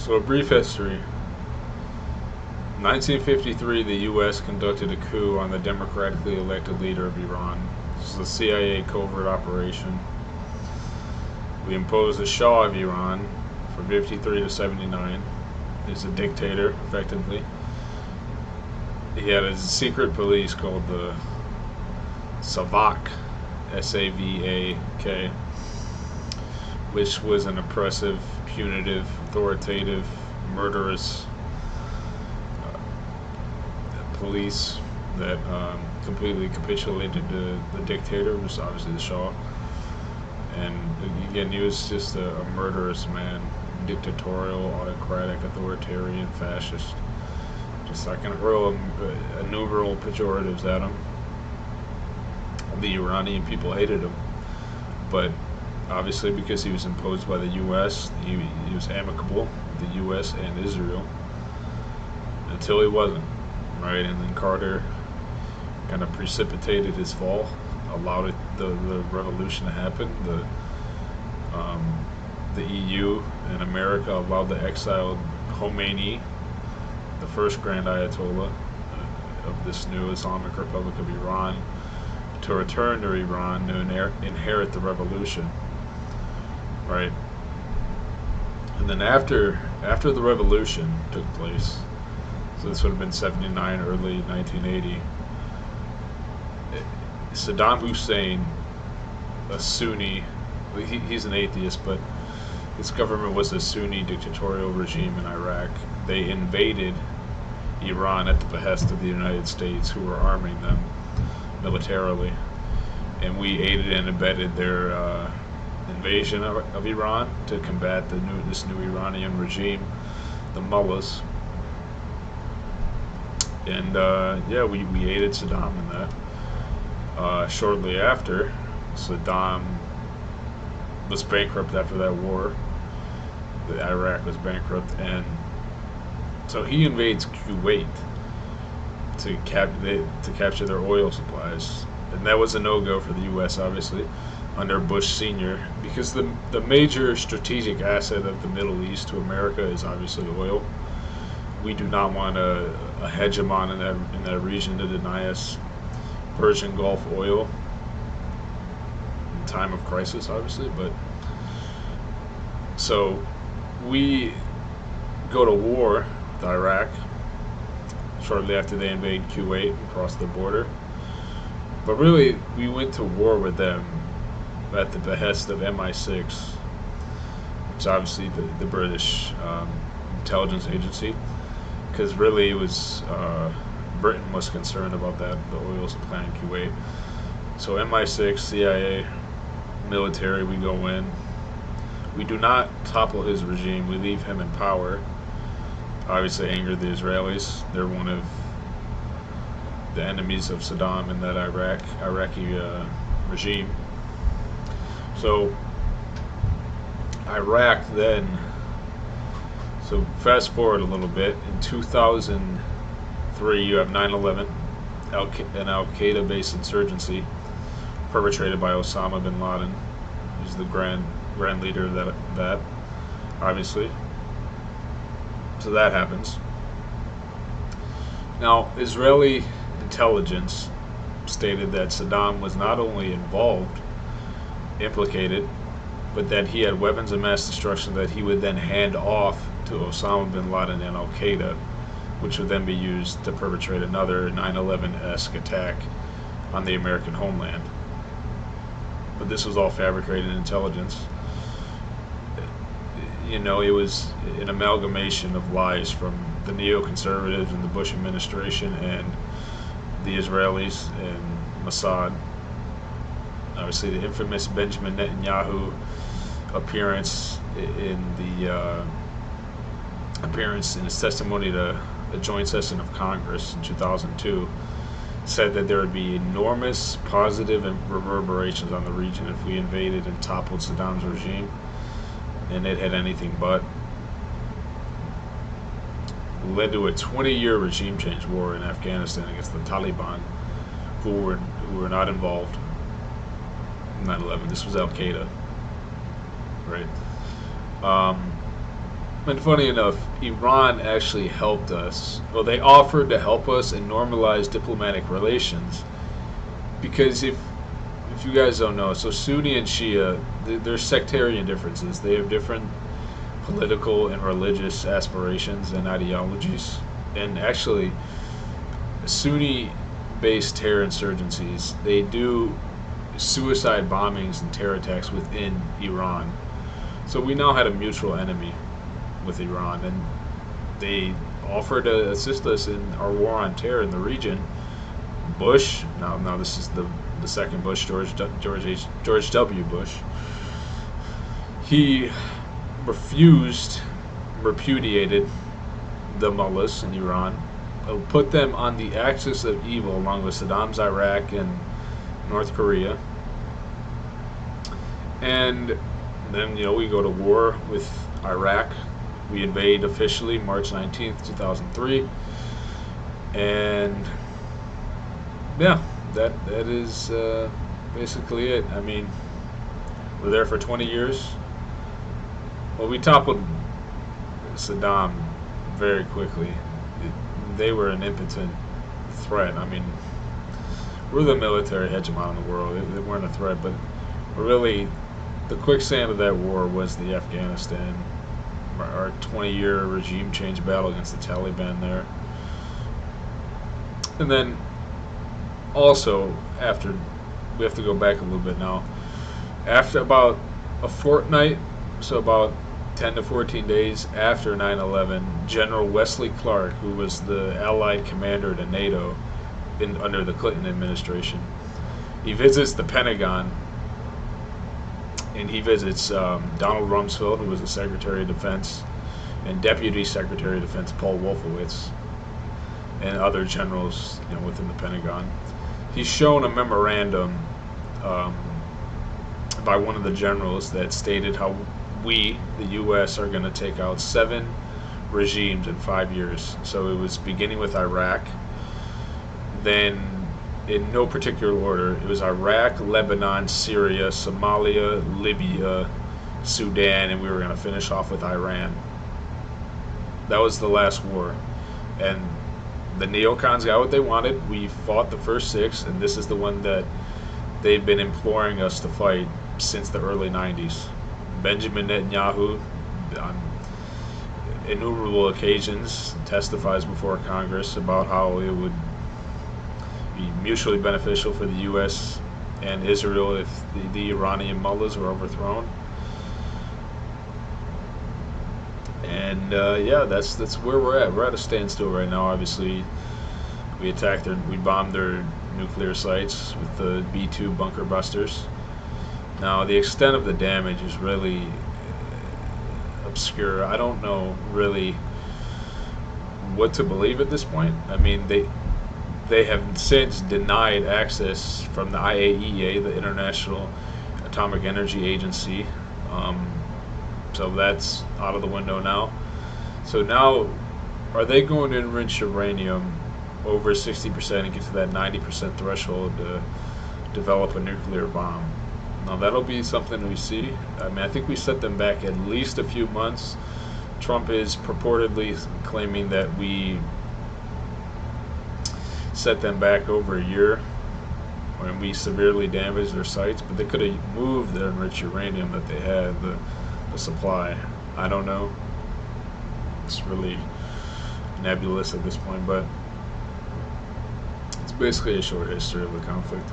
So, a brief history. 1953, the U.S. conducted a coup on the democratically elected leader of Iran. This is a CIA covert operation. We imposed the Shah of Iran from 53 to 79. He's a dictator, effectively. He had a secret police called the SAVAK, SAVAK, which was an oppressive, punitive, authoritative, murderous police that completely capitulated to the dictator, which was obviously the Shah. And again, he was just a murderous man, dictatorial, autocratic, authoritarian, fascist. Just I can hurl innumerable pejoratives at him. The Iranian people hated him, but obviously because he was imposed by the U.S., he was amicable with the U.S. and Israel until he wasn't, right? And then Carter kind of precipitated his fall, allowed the revolution to happen. The EU and America allowed the exiled Khomeini, the first Grand Ayatollah of this new Islamic Republic of Iran, to return to Iran to inherit the revolution, right? And then after the revolution took place, so this would have been 79, early 1980, Saddam Hussein, a Sunni, he's an atheist, but his government was a Sunni dictatorial regime in Iraq. They invaded Iran at the behest of the United States, who were arming them militarily, and we aided and abetted their invasion of Iran to combat this new Iranian regime, the mullahs. And we aided Saddam in that. Shortly after, Saddam was bankrupt after that war. Iraq was bankrupt, and so he invades Kuwait to capture their oil supplies, and that was a no-go for the U.S. obviously under Bush Sr. because the major strategic asset of the Middle East to America is obviously oil. We do not want a hegemon in that region to deny us Persian Gulf oil in time of crisis, obviously. But so we go to war with Iraq shortly after they invade Kuwait and cross the border. But really, we went to war with them at the behest of MI6, which is obviously the British intelligence agency, because really it was Britain was concerned about the oil supply in Kuwait. So MI6, CIA, military, we go in. We do not topple his regime. We leave him in power. Obviously angered the Israelis. They're one of the enemies of Saddam in that Iraqi regime. So Iraq then, so fast forward a little bit, in 2003 you have 9/11, an Al-Qaeda based insurgency perpetrated by Osama bin Laden, who's the grand leader of that obviously. So that happens. Now, Israeli intelligence stated that Saddam was not only implicated, but that he had weapons of mass destruction that he would then hand off to Osama bin Laden and Al-Qaeda, which would then be used to perpetrate another 9/11-esque attack on the American homeland. But this was all fabricated intelligence. You know, it was an amalgamation of lies from the neoconservatives and the Bush administration and the Israelis and Mossad. Obviously, the infamous Benjamin Netanyahu appearance in his testimony to a joint session of Congress in 2002 said that there would be enormous positive reverberations on the region if we invaded and toppled Saddam's regime, and it had anything but. It led to a 20-year regime change war in Afghanistan against the Taliban, who were not involved in 9/11. This was Al-Qaeda, right? And funny enough, Iran actually helped us. Well, they offered to help us and normalize diplomatic relations because if you guys don't know, so Sunni and Shia, there's sectarian differences. They have different political and religious aspirations and ideologies. And actually, Sunni-based terror insurgencies, they do suicide bombings and terror attacks within Iran. So we now had a mutual enemy with Iran, and they offered to assist us in our war on terror in the region. Bush, now this is the second Bush, George W. Bush. He repudiated the mullahs in Iran, put them on the axis of evil along with Saddam's Iraq and North Korea, and then we go to war with Iraq. We invade officially March 19th, 2003, and yeah, that is basically it. I mean, we're there for 20 years. Well, we toppled Saddam very quickly. They were an impotent threat. I mean, we're the military hegemon in the world. They weren't a threat, but really, the quicksand of that war was the Afghanistan, our 20-year regime change battle against the Taliban there. And then also, after, we have to go back a little bit now, after about a fortnight, so about 10 to 14 days after 9/11, General Wesley Clark, who was the Allied commander to NATO under the Clinton administration, he visits the Pentagon, and he visits Donald Rumsfeld, who was the Secretary of Defense, and Deputy Secretary of Defense Paul Wolfowitz, and other generals within the Pentagon. He's shown a memorandum by one of the generals that stated how we, the U.S., are going to take out 7 regimes in 5 years. So it was beginning with Iraq, then in no particular order, it was Iraq, Lebanon, Syria, Somalia, Libya, Sudan, and we were going to finish off with Iran. That was the last war. And the neocons got what they wanted. We fought the first 6, and this is the one that they've been imploring us to fight since the early 90s. Benjamin Netanyahu, on innumerable occasions, testifies before Congress about how it would be mutually beneficial for the U.S. and Israel if the Iranian mullahs were overthrown. And yeah, that's where we're at. We're at a standstill right now. Obviously, we bombed their nuclear sites with the B-2 bunker busters. Now, the extent of the damage is really obscure. I don't know really what to believe at this point. I mean, they have since denied access from the IAEA, the International Atomic Energy Agency. So that's out of the window now. So now, are they going to enrich uranium over 60% and get to that 90% threshold to develop a nuclear bomb? Now that'll be something we see. I mean, I think we set them back at least a few months. Trump is purportedly claiming that we set them back over a year when we severely damaged their sites, but they could have moved the enriched uranium that they had, the supply. I don't know. It's really nebulous at this point, but it's basically a short history of the conflict.